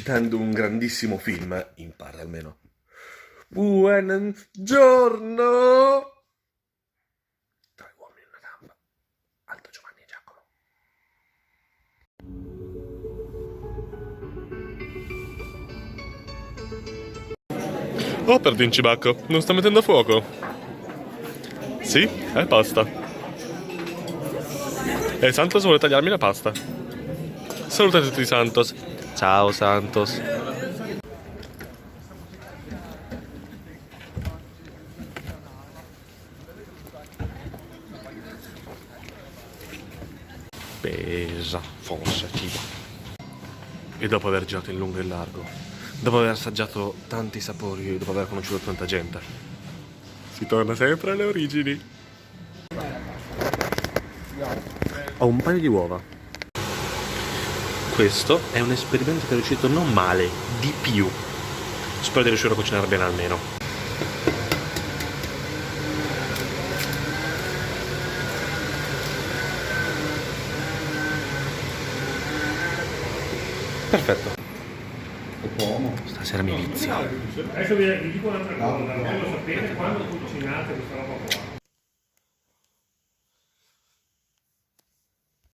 recitando un grandissimo film, in parte almeno. Buongiorno! Tre uomini in una gamba. Aldo, Giovanni e Giacomo. Oh, Perdincibacco, non sta mettendo a fuoco? Sì, è pasta. E Santos vuole tagliarmi la pasta. Salutate tutti Santos. Ciao Santos. Pesa, forse, tipo. E dopo aver girato in lungo e in largo, dopo aver assaggiato tanti sapori, dopo aver conosciuto tanta gente, si torna sempre alle origini. Ho un paio di uova. Questo è un esperimento che è riuscito non male, di più. Spero di riuscire a cucinare bene almeno. Perfetto. Stasera mi vizio. Adesso vi dico un'altra cosa, voglio sapere quando cucinate questa roba qua.